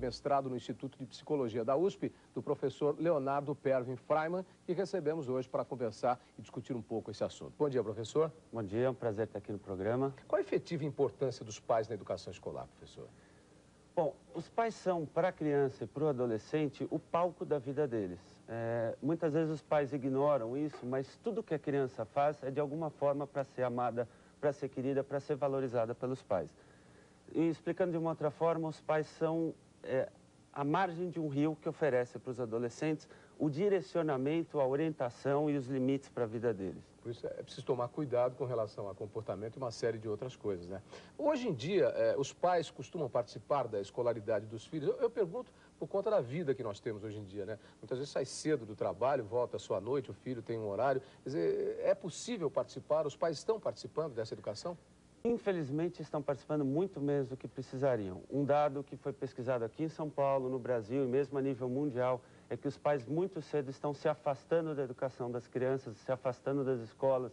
mestrado no Instituto de Psicologia da USP, do professor Leonardo Pervin Freiman, que recebemos hoje para conversar e discutir um pouco esse assunto. Bom dia, professor. Bom dia, é um prazer estar aqui no programa. Qual a efetiva importância dos pais na educação escolar, professor? Bom, os pais são, para a criança e para o adolescente, o palco da vida deles. Muitas vezes os pais ignoram isso, mas tudo que a criança faz é de alguma forma para ser amada, para ser querida, para ser valorizada pelos pais. E explicando de uma outra forma, os pais são a margem de um rio que oferece para os adolescentes o direcionamento, a orientação e os limites para a vida deles. Por isso é preciso tomar cuidado com relação a comportamento e uma série de outras coisas, né? Hoje em dia, os pais costumam participar da escolaridade dos filhos. Eu pergunto por conta da vida que nós temos hoje em dia, né? Muitas vezes sai cedo do trabalho, volta só à noite, o filho tem um horário. Quer dizer, é possível participar? Os pais estão participando dessa educação? Infelizmente, estão participando muito menos do que precisariam. Um dado que foi pesquisado aqui em São Paulo, no Brasil e mesmo a nível mundial, é que os pais muito cedo estão se afastando da educação das crianças, se afastando das escolas,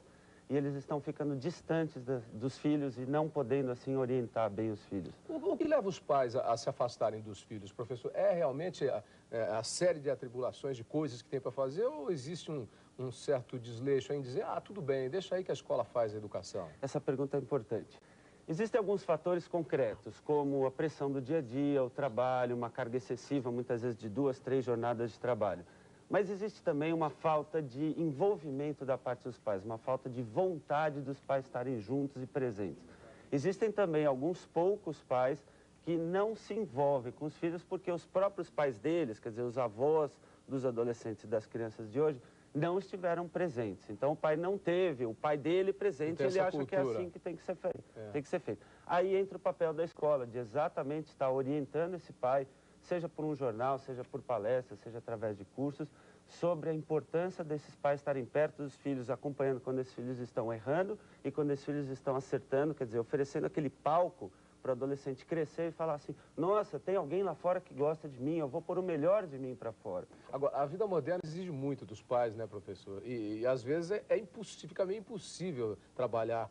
e eles estão ficando distantes dos filhos e não podendo, assim, orientar bem os filhos. O que leva os pais a se afastarem dos filhos, professor? É realmente a série de atribulações, de coisas que tem para fazer, ou existe um certo desleixo em dizer, tudo bem, deixa aí que a escola faz a educação? Essa pergunta é importante. Existem alguns fatores concretos, como a pressão do dia a dia, o trabalho, uma carga excessiva, muitas vezes de 2, 3 jornadas de trabalho. Mas existe também uma falta de envolvimento da parte dos pais, uma falta de vontade dos pais estarem juntos e presentes. Existem também alguns poucos pais que não se envolvem com os filhos porque os próprios pais deles, quer dizer, os avós dos adolescentes e das crianças de hoje, não estiveram presentes. Então o pai não teve, o pai dele presente, ele acha que é assim que tem que ser feito. Tem que ser feito. Aí entra o papel da escola, de exatamente estar orientando esse pai, seja por um jornal, seja por palestras, seja através de cursos, sobre a importância desses pais estarem perto dos filhos, acompanhando quando esses filhos estão errando e quando esses filhos estão acertando, quer dizer, oferecendo aquele palco para o adolescente crescer e falar assim, nossa, tem alguém lá fora que gosta de mim, eu vou pôr o melhor de mim para fora. Agora, a vida moderna exige muito dos pais, né, professor? E às vezes fica meio impossível trabalhar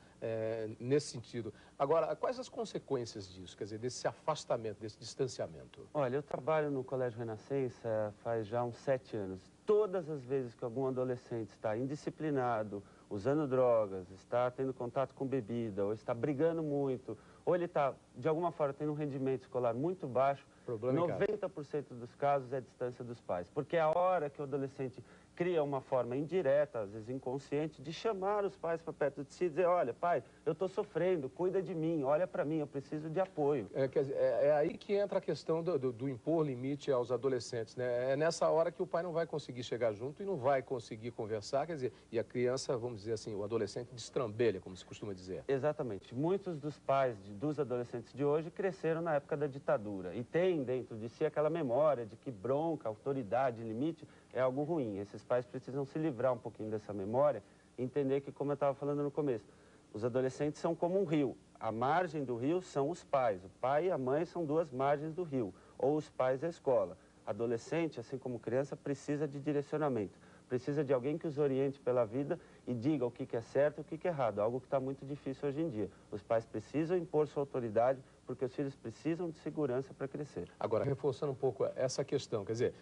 nesse sentido. Agora, quais as consequências disso, quer dizer, desse afastamento, desse distanciamento? Olha, eu trabalho no Colégio Renascença faz já uns 7 anos. Todas as vezes que algum adolescente está indisciplinado, usando drogas, está tendo contato com bebida, ou está brigando muito, ou ele está, de alguma forma, tendo um rendimento escolar muito baixo, 90% dos casos é a distância dos pais. Porque é a hora que o adolescente cria uma forma indireta, às vezes inconsciente, de chamar os pais para perto de si e dizer, olha, pai, eu estou sofrendo, cuida de mim, olha para mim, eu preciso de apoio. Quer dizer, é aí que entra a questão do impor limite aos adolescentes, né? É nessa hora que o pai não vai conseguir chegar junto e não vai conseguir conversar, quer dizer, e a criança, vamos dizer assim, o adolescente destrambelha, como se costuma dizer. Exatamente. Muitos dos pais dos adolescentes de hoje cresceram na época da ditadura e têm dentro de si aquela memória de que bronca, autoridade, limite é algo ruim. Esses pais precisam se livrar um pouquinho dessa memória e entender que, como eu estava falando no começo, os adolescentes são como um rio. A margem do rio são os pais. O pai e a mãe são 2 margens do rio, ou os pais e a escola. Adolescente, assim como criança, precisa de direcionamento. Precisa de alguém que os oriente pela vida e diga o que é certo e o que é errado, algo que está muito difícil hoje em dia. Os pais precisam impor sua autoridade porque os filhos precisam de segurança para crescer. Agora, reforçando um pouco essa questão, quer dizer,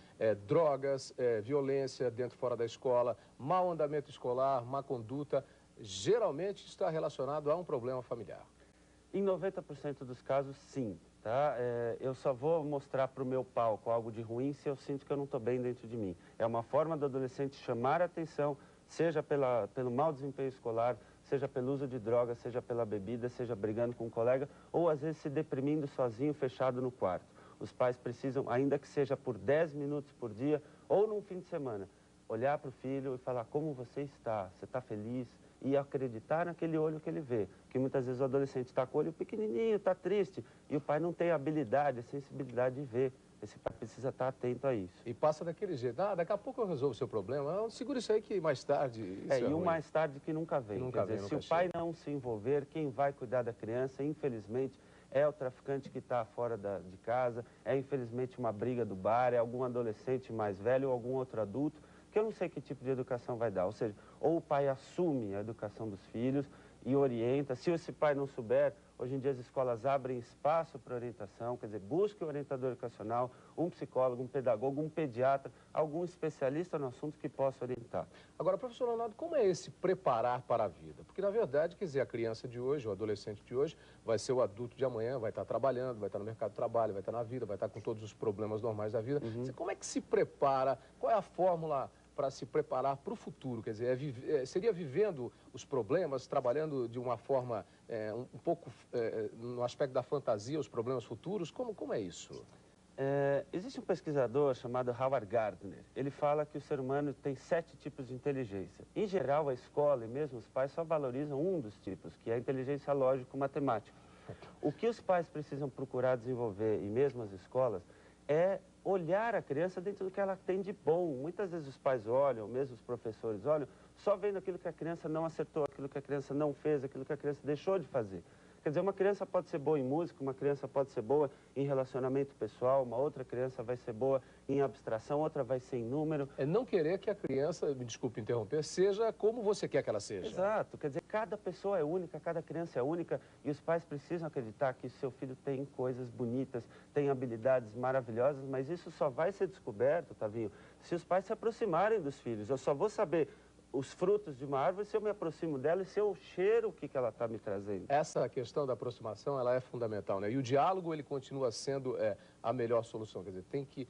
drogas, violência dentro e fora da escola, mau andamento escolar, má conduta, geralmente está relacionado a um problema familiar. Em 90% dos casos, sim. Tá? Eu só vou mostrar para o meu palco algo de ruim se eu sinto que eu não estou bem dentro de mim. É uma forma do adolescente chamar a atenção, seja pelo mau desempenho escolar, seja pelo uso de drogas, seja pela bebida, seja brigando com um colega, ou às vezes se deprimindo sozinho, fechado no quarto. Os pais precisam, ainda que seja por 10 minutos por dia, ou num fim de semana, olhar para o filho e falar como você está feliz? E acreditar naquele olho que ele vê. Porque muitas vezes o adolescente está com o olho pequenininho, está triste, e o pai não tem a habilidade, a sensibilidade de ver. Esse pai precisa estar atento a isso. E passa daquele jeito, daqui a pouco eu resolvo o seu problema, segura isso aí que mais tarde... E o mais tarde que nunca vem. Quer dizer, se o pai não se envolver, quem vai cuidar da criança, infelizmente, é o traficante que está fora de casa, é infelizmente uma briga do bar, é algum adolescente mais velho ou algum outro adulto, que eu não sei que tipo de educação vai dar. Ou seja, ou o pai assume a educação dos filhos e orienta. Se esse pai não souber, hoje em dia as escolas abrem espaço para orientação, quer dizer, busque um orientador educacional, um psicólogo, um pedagogo, um pediatra, algum especialista no assunto que possa orientar. Agora, professor Leonardo, como é esse preparar para a vida? Porque, na verdade, quer dizer, a criança de hoje, o adolescente de hoje, vai ser o adulto de amanhã, vai estar trabalhando, vai estar no mercado de trabalho, vai estar na vida, vai estar com todos os problemas normais da vida. Como é que se prepara? Qual é a fórmula para se preparar para o futuro? Quer dizer, seria vivendo os problemas, trabalhando de uma forma um pouco no aspecto da fantasia, os problemas futuros? Como é isso? Existe um pesquisador chamado Howard Gardner. Ele fala que o ser humano tem 7 tipos de inteligência. Em geral, a escola e mesmo os pais só valorizam um dos tipos, que é a inteligência lógico-matemática. O que os pais precisam procurar desenvolver, e mesmo as escolas, é olhar a criança dentro do que ela tem de bom. Muitas vezes os pais olham, mesmo os professores olham, só vendo aquilo que a criança não acertou, aquilo que a criança não fez, aquilo que a criança deixou de fazer. Quer dizer, uma criança pode ser boa em música, uma criança pode ser boa em relacionamento pessoal, uma outra criança vai ser boa em abstração, outra vai ser em número. É não querer que a criança, me desculpe interromper, seja como você quer que ela seja. Exato, quer dizer, cada pessoa é única, cada criança é única e os pais precisam acreditar que seu filho tem coisas bonitas, tem habilidades maravilhosas, mas isso só vai ser descoberto, Tavinho, se os pais se aproximarem dos filhos. Eu só vou saber os frutos de uma árvore se eu me aproximo dela e se eu cheiro o que ela está me trazendo. Essa questão da aproximação, ela é fundamental, né? E o diálogo, ele continua sendo a melhor solução. Quer dizer,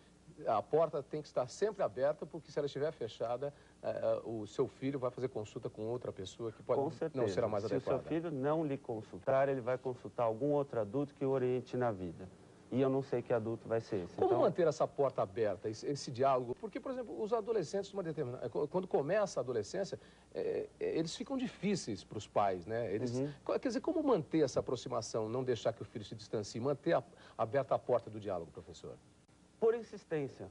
a porta tem que estar sempre aberta, porque se ela estiver fechada, o seu filho vai fazer consulta com outra pessoa que pode não ser a mais adequada. Se o seu filho não lhe consultar, ele vai consultar algum outro adulto que o oriente na vida. E eu não sei que adulto vai ser esse. Como manter essa porta aberta, esse diálogo? Porque, por exemplo, os adolescentes, quando começa a adolescência, eles ficam difíceis para os pais, né? Quer dizer, como manter essa aproximação, não deixar que o filho se distancie, manter aberta a porta do diálogo, professor? Por insistência.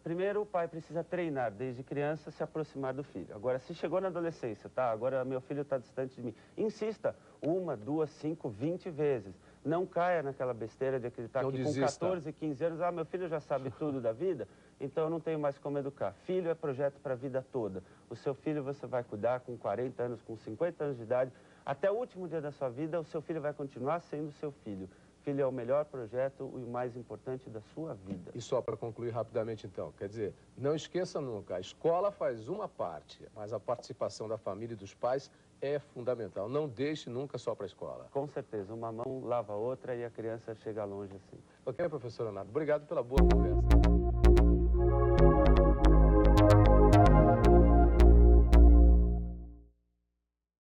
Primeiro, o pai precisa treinar, desde criança, se aproximar do filho. Agora, se chegou na adolescência, tá? Agora meu filho está distante de mim. Insista 1, 2, 5, 20 vezes. Não caia naquela besteira de acreditar que com 14, 15 anos, meu filho já sabe tudo da vida, então eu não tenho mais como educar. Filho é projeto para a vida toda. O seu filho você vai cuidar com 40 anos, com 50 anos de idade. Até o último dia da sua vida, o seu filho vai continuar sendo seu filho. Filho é o melhor projeto e o mais importante da sua vida. E só para concluir rapidamente, então, quer dizer, não esqueça nunca, a escola faz uma parte, mas a participação da família e dos pais é fundamental. Não deixe nunca só para a escola. Com certeza, uma mão lava a outra e a criança chega longe assim. Ok, professor Leonardo, obrigado pela boa conversa.